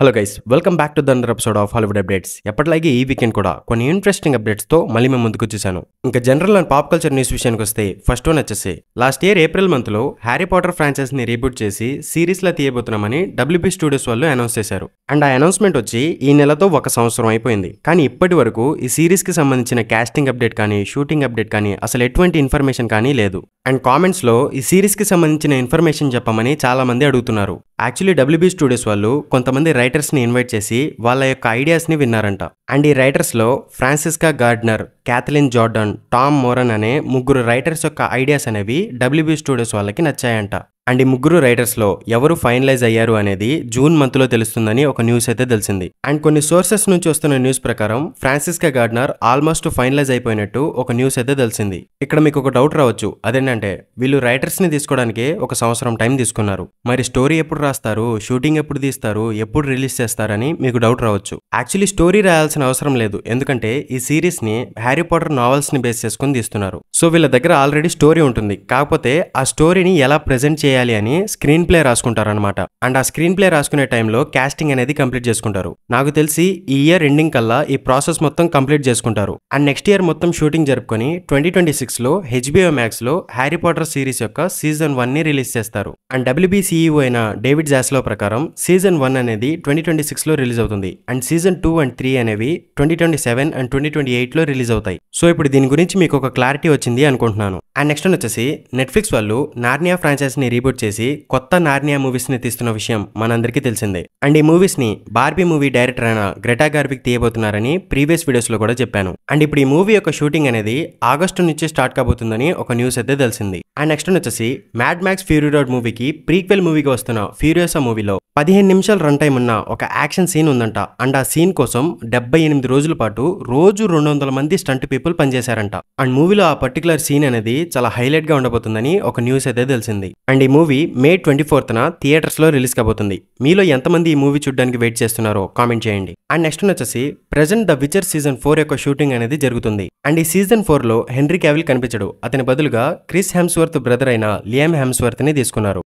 Hello guys, welcome back to the another episode of Hollywood updates. ఎప్పటిలాగే ఈ weekend కూడా కొన్ని ఇంట్రెస్టింగ్ అప్డేట్స్తో మళ్ళీ మేము ముందుకు వచ్చేసాను. ఇంకా general and pop culture news విషయానికి వస్తే ఫస్ట్ వన్ వచ్చేసి లాస్ట్ ఇయర్ ఏప్రిల్ మంత్లో హ్యారీ పాటర్ ఫ్రాంచైజ్ని రీబూట్ చేసి సిరీస్లా తీయబోతున్నామని డబ్ల్యూబీ స్టూడియోస్ వాళ్ళు అనౌన్స్ చేశారు. అండ్ ఆ అనౌన్స్మెంట్ వచ్చి ఈ నెలతో 1 సంవత్సరం అయిపోయింది. కానీ ఇప్పటి వరకు ఈ సిరీస్కి సంబంధించిన కాస్టింగ్ అప్డేట్ కానీ షూటింగ్ అప్డేట్ కానీ అసలు ఎటువంటి ఇన్ఫర్మేషన్ కానీ లేదు. అండ్ కామెంట్స్లో ఈ సిరీస్కి సంబంధించిన ఇన్ఫర్మేషన్ చెప్పమని చాలా మంది అడుగుతున్నారు. యాక్చువల్లీ డబ్ల్యూబీ స్టూడియోస్ వాళ్ళు కొంతమంది రైటర్స్ని ఇన్వైట్ చేసి వాళ్ళ యొక్క ఐడియాస్ని విన్నారంట. అండ్ ఈ రైటర్స్లో Francesca Gardner, Kathleen Jordan, Tom Moran అనే 3 రైటర్స్ యొక్క ఐడియాస్ అనేవి డబ్ల్యూబీ స్టూడియోస్ వాళ్ళకి నచ్చాయంట. అండ్ ఈ 3 రైటర్స్లో ఎవరు ఫైనలైజ్ అయ్యారు అనేది జూన్ మంత్లో తెలుస్తుందని ఒక న్యూస్ అయితే తెలిసింది. అండ్ కొన్ని సోర్సెస్ నుంచి వస్తున్న న్యూస్ ప్రకారం ఫ్రాన్సిస్కా గార్డ్నర్ ఆల్మోస్ట్ ఫైనలైజ్ అయిపోయినట్టు ఒక న్యూస్ అయితే తెలిసింది. ఇక్కడ మీకు ఒక డౌట్ రావచ్చు, అదేంటంటే వీళ్ళు రైటర్స్ని తీసుకోవడానికి 1 సంవత్సరం టైం తీసుకున్నారు. మరి స్టోరీ ఎప్పుడు రాస్తారు, షూటింగ్ ఎప్పుడు తీస్తారు, ఎప్పుడు రిలీజ్ చేస్తారని మీకు డౌట్ రావచ్చు. యాక్చువల్లీ స్టోరీ రాయాల్సిన అవసరం లేదు, ఎందుకంటే ఈ సిరీస్ని హ్యారీ పాటర్ నావెల్స్ని బేస్ చేసుకుని తీస్తున్నారు. సో వీళ్ళ దగ్గర ఆల్రెడీ స్టోరీ ఉంటుంది. కాకపోతే ఆ స్టోరీని ఎలా ప్రెజెంట్ చేయాలి అని స్క్రీన్ ప్లే రాసుకుంటారనమాట. అండ్ ఆ స్క్రీన్ ప్లే రాసుకునే టైంలో కాస్టింగ్ అనేది కంప్లీట్ చేసుకుంటారు. నాకు తెలిసి ఈ ఇయర్ ఎండింగ్ కల్లా ఈ ప్రాసెస్ మొత్తం కంప్లీట్ చేసుకుంటారు. అండ్ నెక్స్ట్ ఇయర్ మొత్తం షూటింగ్ జరుపుకొని 2026లో HBO Max లో హ్యారీ పాటర్ సిరీస్ యొక్క సీజన్ 1ని రిలీజ్ చేస్తారు. అండ్ WB CEO అయిన డేవిడ్ జాస్లో ప్రకారం సీజన్ 1 అనేది 2026లో రిలీజ్ అవుతుంది. అండ్ సీజన్ 2 అండ్ 3 అనేవి 2027 అండ్ 2028లో రిలీజ్ అవుతాయి. సో ఇప్పుడు దీని గురించి మీకు ఒక క్లారిటీ వచ్చింది అనుకుంటున్నాను. అండ్ నెక్స్ట్ వచ్చేసి నెట్ఫ్లిక్స్ వాళ్ళు నార్నియా ఫ్రాంచైజ్ని రీబూట్ చేసి కొత్త నార్నియా మూవీస్ని తీస్తున్న విషయం మనందరికీ తెలిసిందే. అండ్ ఈ మూవీస్ని బార్బీ మూవీ డైరెక్టర్ అయిన గ్రెటా గార్విక్ తీయబోతున్నారని ప్రీవియస్ వీడియోస్లో కూడా చెప్పాను. అండ్ ఇప్పుడు ఈ మూవీ యొక్క షూటింగ్ అనేది ఆగస్టు నుంచి స్టార్ట్ కాబోతుందని ఒక న్యూస్ అయితే తెలిసింది. అండ్ నెక్స్ట్ వచ్చేసి మ్యాడ్ మ్యాక్స్ ఫ్యూరీ రోడ్ మూవీకి ప్రీక్వెల్ మూవీగా వస్తున్న ఫ్యూరియసా మూవీలో 15 నిమిషాల రన్ టైం ఉన్న ఒక యాక్షన్ సీన్ ఉందంట. అండ్ ఆ సీన్ కోసం 78 రోజుల పాటు రోజు 200 మంది స్టంట్ పీపుల్ పనిచేశారంట. అండ్ మూవీలో ఆ పర్టికులర్ సీన్ అనేది చాలా హైలైట్ గా ఉండబోతుందని ఒక న్యూస్ అయితే తెలిసింది. అండ్ ఈ మూవీ May 24న థియేటర్స్ లో రిలీజ్ కాబోతుంది. మీలో ఎంతమంది ఈ మూవీ చూడడానికి వెయిట్ చేస్తున్నారో కామెంట్ చేయండి. అండ్ నెక్స్ట్ వచ్చేసి ప్రెజెంట్ ద విచర్ సీజన్ 4 యొక్క షూటింగ్ అనేది జరుగుతుంది. అండ్ ఈ సీజన్ 4లో హెన్రీ క్యావిల్ కనిపించడు. అతని బదులుగా క్రిస్ హెమ్స్వర్త్ బ్రదర్ అయిన లియామ్ హెమ్స్వర్త్ ని తీసుకున్నారు.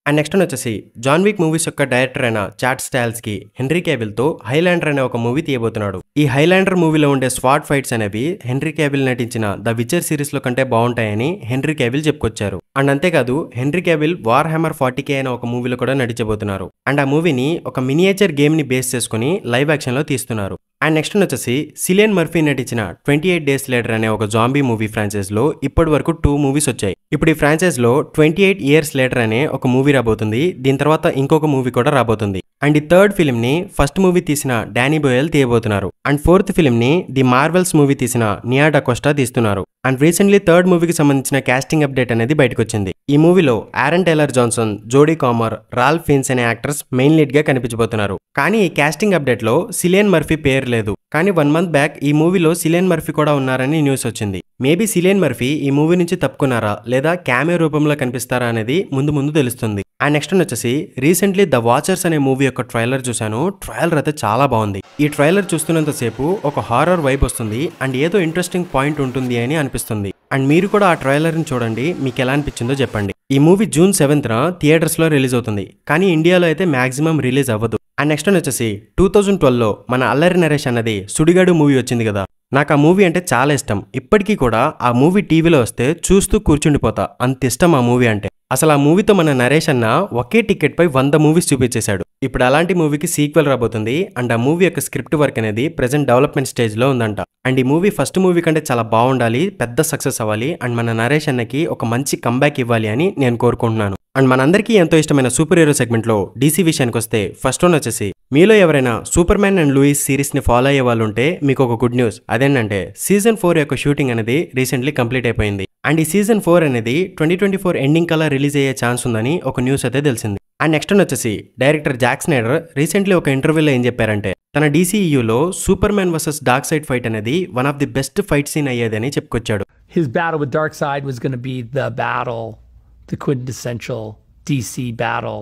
అండ్ నెక్స్ట్ వచ్చేసి జాన్ విక్ మూవీస్ యొక్క డైరెక్టర్ అయిన చాడ్ స్టాల్స్కి హెన్రీ క్యావిల్తో హైలాండర్ అనే ఒక మూవీ తీయబోతున్నాడు. ఈ హైలాండర్ మూవీలో ఉండే స్వాట్ ఫైట్స్ అనేవి హెన్రీ క్యావిల్ నటించిన ద విచర్ సిరీస్లో కంటే బాగుంటాయని హెన్రీ క్యావిల్ చెప్పుకొచ్చారు. అండ్ అంతేకాదు henry Cavill war hammer 40K అయిన ఒక మూవీలో కూడా నటించబోతున్నారు. అండ్ ఆ మూవీని ఒక మినియేచర్ గేమ్ని బేస్ చేసుకుని లైవ్ యాక్షన్లో తీస్తున్నారు. అండ్ నెక్స్ట్ వచ్చేసి సిలియన్ మర్ఫీ నటించిన 28 Days Later అనే ఒక జాంబీ మూవీ ఫ్రాంచైజ్లో ఇప్పటి వరకు 2 మూవీస్ వచ్చాయి. ఇప్పుడు ఈ ఫ్రాంచైజ్లో 28 Years Later అనే ఒక మూవీ రాబోతుంది. దీని తర్వాత ఇంకొక మూవీ కూడా రాబోతుంది. అండ్ ఈ 3rd ఫిల్మ్ని ఫస్ట్ మూవీ తీసిన డానీ బోయల్ తీయబోతున్నారు. అండ్ 4th ఫిల్మ్ని ది మార్వెల్స్ మూవీ తీసిన నియా డకోస్టా తీస్తున్నారు. అండ్ రీసెంట్లీ 3rd మూవీకి సంబంధించిన కాస్టింగ్ అప్డేట్ అనేది బయటకు వచ్చింది. ఈ మూవీలో ఆరన్ టైలర్ జాన్సన్, జోడీ కామర్, రాల్ఫ్ ఫిన్స్ అనే యాక్టర్స్ మెయిన్ లీడ్ గా కనిపించబోతున్నారు. కానీ ఈ కాస్టింగ్ అప్డేట్ లో సిలియన్ మర్ఫీ పేరు లేదు. కానీ 1 month బ్యాక్ ఈ మూవీలో సిలియన్ మర్ఫీ కూడా ఉన్నారని న్యూస్ వచ్చింది. మేబీ సిలియన్ మర్ఫీ ఈ మూవీ నుంచి తప్పుకున్నారా లేదా క్యామియో రూపంలో కనిపిస్తారా అనేది ముందు తెలుస్తుంది. అండ్ నెక్స్ట్ వచ్చేసి రీసెంట్లీ ద వాచర్స్ అనే మూవీ యొక్క ట్రైలర్ చూశాను. ట్రైలర్ అయితే చాలా బాగుంది. ఈ ట్రైలర్ చూస్తున్నంతసేపు ఒక హారర్ వైబ్ వస్తుంది అండ్ ఏదో ఇంట్రెస్టింగ్ పాయింట్ ఉంటుంది అని అనిపిస్తుంది. అండ్ మీరు కూడా ఆ ట్రైలర్ని చూడండి, మీకు ఎలా అనిపించిందో చెప్పండి. ఈ మూవీ June 7న థియేటర్స్లో రిలీజ్ అవుతుంది. కానీ ఇండియాలో అయితే మాక్సిమం రిలీజ్ అవ్వదు. అండ్ నెక్స్ట్ వచ్చేసి 2012లో మన అల్లరి నరేష్ అన్నది సుడిగాడు మూవీ వచ్చింది కదా. నాకు ఆ మూవీ అంటే చాలా ఇష్టం. ఇప్పటికీ కూడా ఆ మూవీ టీవీలో వస్తే చూస్తూ కూర్చుండిపోతా, అంత ఇష్టం ఆ మూవీ అంటే. అసలు ఆ మూవీతో మన నరేష్ అన్న ఒకే టికెట్ పై 100 మూవీస్ చూపించేశాడు. ఇప్పుడు అలాంటి మూవీకి సీక్వెల్ రాబోతుంది. అండ్ ఆ మూవీ యొక్క స్క్రిప్ట్ వర్క్ అనేది ప్రెజెంట్ డెవలప్మెంట్ స్టేజ్ లో ఉందంట. అండ్ ఈ మూవీ ఫస్ట్ మూవీ కంటే చాలా బాగుండాలి, పెద్ద సక్సెస్ అవ్వాలి. అండ్ మన నరేష్ అన్నకి ఒక మంచి కంబ్యాక్ ఇవ్వాలి అని నేను కోరుకుంటున్నాను. అండ్ మనందరికీ ఎంతో ఇష్టమైన సూపర్ హీరో సెగ్మెంట్లో DC విషయానికి వస్తే ఫస్ట్ వన్ వచ్చేసి మీలో ఎవరైనా సూపర్ మ్యాన్ అండ్ లూయిస్ సిరీస్ని ఫాలో అయ్యే వాళ్ళు ఉంటే మీకు ఒక గుడ్ న్యూస్. అదేంటంటే సీజన్ 4 యొక్క షూటింగ్ అనేది రీసెంట్లీ కంప్లీట్ అయిపోయింది. అండ్ ఈ సీజన్ 4 అనేది 2024 ఎండింగ్ కల్లా రిలీజ్ అయ్యే ఛాన్స్ ఉందని ఒక న్యూస్ అయితే తెలిసింది. అండ్ నెక్స్ట్ వచ్చేసి డైరెక్టర్ జాక్ స్నైడర్ రీసెంట్లీ ఒక ఇంటర్వ్యూలో ఏం చెప్పారంటే తన DCEUలో Superman versus Darkseid fight అనేది one of the best fight scene అయ్యేదని చెప్పుకొచ్చాడు. His battle with Darkseid was going to be the quintessential DC battle,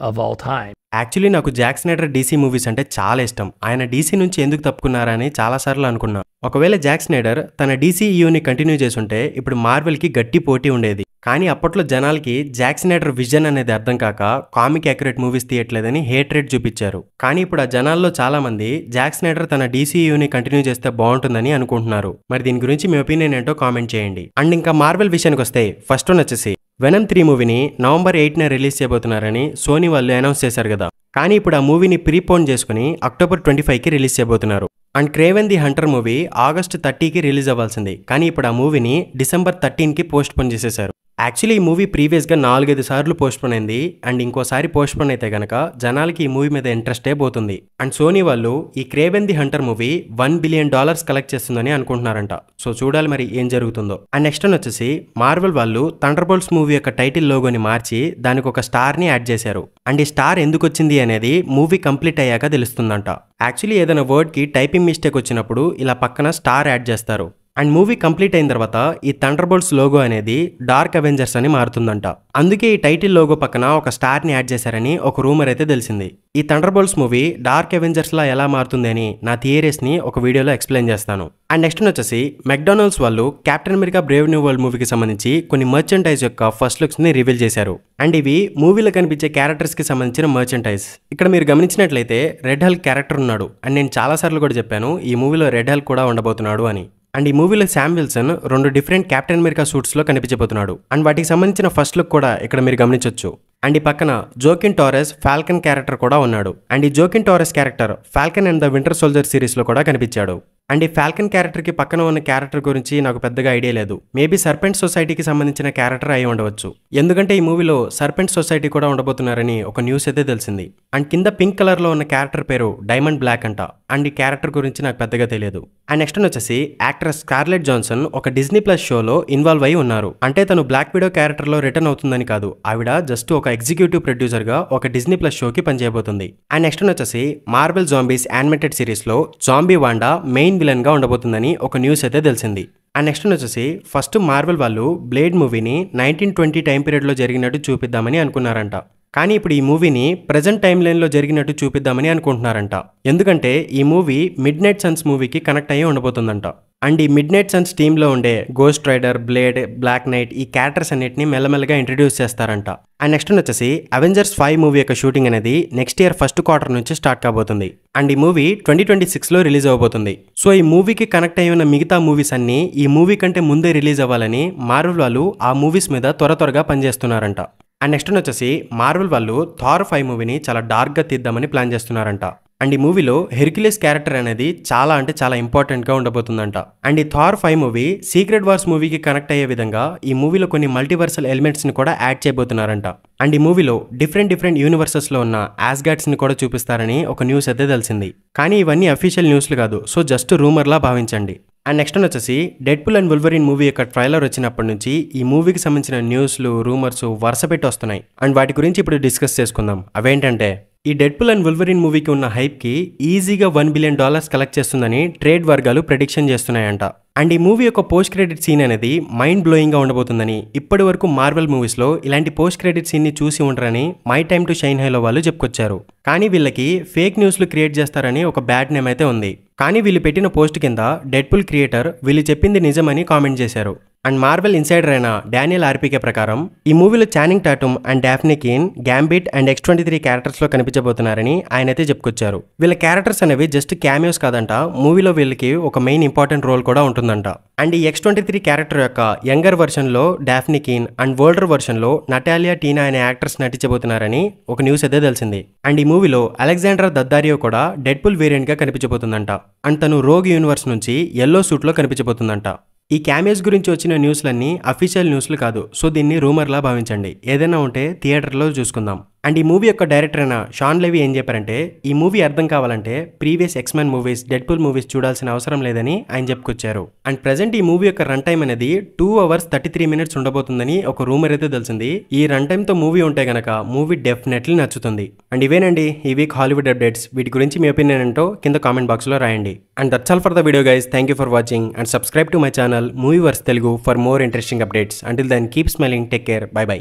of all time. Actually నాకు జాక్ స్నైడర్ DC మూవీస్ అంటే చాలా ఇష్టం. ఆయన DC నుంచి ఎందుకు తప్పుకున్నారా అని చాలాసార్లు అనుకున్నా. ఒకవేళ జాక్ స్నైడర్ తన DCEUని కంటిన్యూ చేసుంటే ఇప్పుడు మార్వెల్కి గట్టి పోటీ ఉండేది. కానీ అప్పట్లో జనాలకి జాక్ స్నైడర్ విజన్ అనేది అర్థం కాక కామిక్ యాక్యురేట్ మూవీస్ తీయట్లేదని హేట్రేట్ చూపించారు. కానీ ఇప్పుడు ఆ జనాల్లో చాలా మంది జాక్ స్నైడర్ తన DCUని కంటిన్యూ చేస్తే బాగుంటుందని అనుకుంటున్నారు. మరి దీని గురించి మీ ఒపీనియన్ ఏంటో కామెంట్ చేయండి. అండ్ ఇంకా మార్వెల్ విషయానికి వస్తే ఫస్ట్ వన్ వచ్చేసి వెనమ్ 3 మూవీని November 8న రిలీజ్ చేయబోతున్నారని సోనీ వాళ్ళు అనౌన్స్ చేశారు కదా. కానీ ఇప్పుడు ఆ మూవీని ప్రీపోన్ చేసుకుని October 25కి రిలీజ్ చేయబోతున్నారు. And Kraven the Hunter movie August 30కి రిలీజ్ అవ్వాల్సింది. కానీ ఇప్పుడు ఆ మూవీని December 13కి పోస్ట్ పోన్ చేసేశారు. యాక్చువల్లీ ఈ మూవీ ప్రీవియస్గా 4-5 సార్లు పోస్ట్ పోన్ అయింది. అండ్ ఇంకోసారి పోస్ట్ పోన్ అయితే కనుక జనాలకి ఈ మూవీ మీద ఇంట్రెస్టే పోతుంది. అండ్ సోనీ వాళ్ళు ఈ Kraven the Hunter movie $1 billion collect చేస్తుందని అనుకుంటున్నారంట. సో చూడాలి మరి ఏం జరుగుతుందో. అండ్ నెక్స్ట్ వచ్చేసి మార్వెల్ వాళ్ళు థండర్బోల్ట్స్ మూవీ యొక్క టైటిల్ లోగోని మార్చి దానికి ఒక స్టార్ని యాడ్ చేశారు. అండ్ ఈ స్టార్ ఎందుకు వచ్చింది అనేది మూవీ కంప్లీట్ అయ్యాక తెలుస్తుందంట. యాక్చువల్లీ ఏదైనా వర్డ్కి టైపింగ్ మిస్టేక్ వచ్చినప్పుడు ఇలా పక్కన స్టార్ యాడ్ చేస్తారు. అండ్ మూవీ కంప్లీట్ అయిన తర్వాత ఈ థండర్బోల్ట్స్ లోగో అనేది డార్క్ అవెంజర్స్ అని మారుతుందంట. అందుకే ఈ టైటిల్ లోగో పక్కన ఒక స్టార్ని యాడ్ చేశారని ఒక రూమర్ అయితే తెలిసింది. ఈ థండర్బోల్ట్స్ మూవీ డార్క్ అవెంజర్స్ లా ఎలా మారుతుంది అని నా థియరీస్ని ఒక వీడియోలో ఎక్స్ప్లెయిన్ చేస్తాను. అండ్ నెక్స్ట్ వచ్చేసి మెక్డానల్డ్స్ వాళ్ళు captain America Brave new world మూవీకి సంబంధించి కొన్ని మర్చెంటైజ్ యొక్క ఫస్ట్ లుక్స్ ని రివీల్ చేశారు. అండ్ ఇవి మూవీలో కనిపించే క్యారెక్టర్స్ కి సంబంధించిన మర్చెంటైజ్. ఇక్కడ మీరు గమనించినట్లయితే రెడ్ హల్క్ క్యారెక్టర్ ఉన్నాడు. అండ్ నేను చాలా సార్లు కూడా చెప్పాను ఈ మూవీలో రెడ్ హల్క్ కూడా ఉండబోతున్నాడు అని. అండ్ ఈ మూవీలో Sam Wilson 2 different captain America suits లో కనిపించబోతున్నాడు. అండ్ వాటికి సంబంధించిన ఫస్ట్ లుక్ కూడా ఇక్కడ మీరు గమనించవచ్చు. అండ్ ఈ పక్కన జోకిన్ టారెస్ ఫాల్కన్ క్యారెక్టర్ కూడా ఉన్నాడు. అండ్ ఈ Joaquin Torres character Falcon and the Winter Soldier series లో కూడా కనిపించాడు. అండ్ ఈ ఫాల్కన్ క్యారెక్టర్ కి పక్కన ఉన్న క్యారెక్టర్ గురించి నాకు పెద్దగా ఐడియా లేదు. మేబీ సర్పెంట్ సొసైటీకి సంబంధించిన క్యారెక్టర్ అయి ఉండవచ్చు. ఎందుకంటే ఈ మూవీలో సర్పెంట్ సొసైటీ కూడా ఉండబోతున్నారని ఒక న్యూస్ అయితే తెలిసింది. అండ్ కింద పింక్ కలర్ లో ఉన్న క్యారెక్టర్ పేరు డైమండ్ బ్లాక్ అంట. అండ్ ఈ క్యారెక్టర్ గురించి నాకు పెద్దగా తెలియదు. అండ్ నెక్స్ట్ వచ్చేసి యాక్ట్రెస్ స్కార్లెట్ జాన్సన్ ఒక డిజ్నీ ప్లస్ షోలో ఇన్వాల్వ్ అయి ఉన్నారు. అంటే తను బ్లాక్ విడో క్యారెక్టర్ లో రిటర్న్ అవుతుందని కాదు, ఆవిడ జస్ట్ ఒక ఎగ్జిక్యూటివ్ ప్రొడ్యూసర్ గా ఒక డిజ్నీ ప్లస్ షోకి పనిచేయబోతుంది. అండ్ నెక్స్ట్ వచ్చేసి మార్వెల్ జాంబీస్ యానిమేటెడ్ సిరీస్ లో జాంబీ వాండా మెయిన్ విలన్ గా ఉండబోతుందని ఒక న్యూస్ అయితే తెలిసింది. అండ్ నెక్స్ట్ వచ్చేసి ఫస్ట్ మార్వెల్ వాళ్ళు బ్లేడ్ మూవీని 1920 టైం పీరియడ్ లో జరిగినట్టు చూపిద్దామని అనుకున్నారంట. కానీ ఇప్పుడు ఈ మూవీని ప్రెజెంట్ టైం లైన్ లో జరిగినట్టు చూపిద్దామని అనుకుంటున్నారంట. ఎందుకంటే ఈ మూవీ మిడ్ నైట్ సన్స్ మూవీకి కనెక్ట్ అయ్యి ఉండబోతుందంట. అండ్ ఈ మిడ్ నైట్ సన్స్ టీమ్ లో ఉండే Ghost Rider, Blade, Black Knight ఈ క్యారెక్టర్స్ అన్నిటిని మెల్లమెల్లగా ఇంట్రడ్యూస్ చేస్తారంట. అండ్ నెక్స్ట్ వచ్చేసి అవెంజర్స్ 5 మూవీ యొక్క షూటింగ్ అనేది నెక్స్ట్ ఇయర్ ఫస్ట్ క్వార్టర్ నుంచి స్టార్ట్ కాబోతుంది. అండ్ ఈ మూవీ 2026లో రిలీజ్ అవబోతుంది. సో ఈ మూవీకి కనెక్ట్ అయి ఉన్న మిగతా మూవీస్ అన్ని ఈ మూవీ కంటే ముందే రిలీజ్ అవ్వాలని మార్వెల్ వాళ్ళు ఆ మూవీస్ మీద త్వరగా పనిచేస్తున్నారంట. అండ్ నెక్స్ట్ వచ్చేసి మార్వెల్ వాళ్ళు థార్ 5 మూవీని చాలా డార్క్ గా తీద్దామని ప్లాన్ చేస్తున్నారంట. అండ్ ఈ మూవీలో హెర్క్యులిస్ క్యారెక్టర్ అనేది చాలా ఇంపార్టెంట్ గా ఉండబోతుందంట. అండ్ ఈ థార్ 5 మూవీ సీక్రెట్ వార్స్ మూవీకి కనెక్ట్ అయ్యే విధంగా ఈ మూవీలో కొన్ని మల్టీవర్సల్ ఎలిమెంట్స్ ని కూడా యాడ్ చేయబోతున్నారంట. అండ్ ఈ మూవీలో డిఫరెంట్ యూనివర్సెస్ లో ఉన్న యాస్గార్డ్స్ ని కూడా చూపిస్తారని ఒక న్యూస్ అయితే తెలిసింది. కానీ ఇవన్నీ అఫీషియల్ న్యూస్లు కాదు, సో జస్ట్ రూమర్ లా భావించండి. అండ్ నెక్స్ట్ వచ్చేసి డెడ్పుల్ అండ్ వుల్వరిన్ మూవీ యొక్క ట్రైలర్ వచ్చినప్పటి నుంచి ఈ మూవీకి సంబంధించిన న్యూస్లు, రూమర్స్ వరుస పెట్టి వస్తున్నాయి. అండ్ వాటి గురించి ఇప్పుడు డిస్కస్ చేసుకుందాం. అవేంటంటే ఈ డెడ్పుల్ అండ్ వుల్వరిన్ మూవీకి ఉన్న హైప్ కి ఈజీగా $1 బిలియన్ కలెక్ట్ చేస్తుందని ట్రేడ్ వర్గాలు ప్రెడిక్షన్ చేస్తున్నాయంట. అండ్ ఈ మూవీ యొక్క పోస్ట్ క్రెడిట్ సీన్ అనేది మైండ్ బ్లోయింగ్ గా ఉండబోతుందని ఇప్పటి వరకు మార్వెల్ మూవీస్ లో ఇలాంటి పోస్ట్ క్రెడిట్ సీన్ ని చూసి ఉండరని మై టైమ్ టు షైన్ హైలో వాళ్ళు చెప్పుకొచ్చారు. కానీ వీళ్ళకి ఫేక్ న్యూస్లు క్రియేట్ చేస్తారని ఒక బ్యాడ్ నేమ్ అయితే ఉంది. కానీ వీళ్ళు పెట్టిన పోస్ట్ కింద డెడ్పుల్ క్రియేటర్ వీళ్ళు చెప్పింది నిజమని కామెంట్ చేశారు. అండ్ మార్వెల్ ఇన్సైడర్ అయిన డానియల్ ఆర్పీకే ప్రకారం ఈ మూవీలో Channing Tatum and Daphne Keen, Gambit and X-23 characters లో కనిపించబోతున్నారని ఆయన అయితే చెప్పుకొచ్చారు. వీళ్ళ క్యారెక్టర్స్ అనేవి జస్ట్ క్యామియోస్ కాదంట, మూవీలో వీళ్ళకి ఒక మెయిన్ ఇంపార్టెంట్ రోల్ కూడా ఉంటుందంట. అండ్ ఈ X-23 క్యారెక్టర్ యొక్క యంగర్ వర్షన్ లో డాఫ్నీ కీన్ అండ్ ఓల్డర్ వర్షన్ లో నటాలియా టీనా అనే యాక్టర్స్ నటించబోతున్నారని ఒక న్యూస్ అయితే తెలిసింది. అండ్ ఈ మూవీలో అలెగ్జాండర్ దద్దారియో కూడా డెడ్పుల్ వేరియంట్ గా కనిపించబోతుందంట. అండ్ తను రోగ్ యూనివర్స్ నుంచి ఎల్లో సూట్ లో కనిపించబోతుందంట. ఈ క్యామియోస్ గురించి వచ్చిన న్యూస్లన్నీ అఫీషియల్ న్యూస్లు కాదు, సో దీన్ని రూమర్లా భావించండి. ఏదైనా ఉంటే థియేటర్లో చూసుకుందాం. అండ్ ఈ మూవీ యొక్క డైరెక్టర్ అయిన షాన్ లెవీ ఏం చెప్పారంటే ఈ మూవీ అర్థం కావాలంటే previous X-Men movies, Deadpool movies చూడాల్సిన అవసరం లేదని ఆయన చెప్పుకొచ్చారు. అండ్ ప్రెజెంట్ ఈ మూవీ యొక్క రన్ టైం అనేది 2 hours 33 minutes ఉండబోతుందని ఒక రూమర్ అయితే తెలిసింది. ఈ రన్ టైమ్ తో మూవీ ఉంటే గనక మూవీ డెఫినెట్లీ నచ్చుతుంది. అండ్ ఇవేనండి ఈ వీక్ హాలీవుడ్ అప్డేట్స్. వీటి గురించి మీ ఒపీనియన్ ఏంటో కింద కామెంట్ బాక్స్ లో రాయండి. And that's all for the video guys. Thank you for watching and subscribe to my channel Movieverse Telugu for more interesting updates. Until then keep smiling, take care, bye by.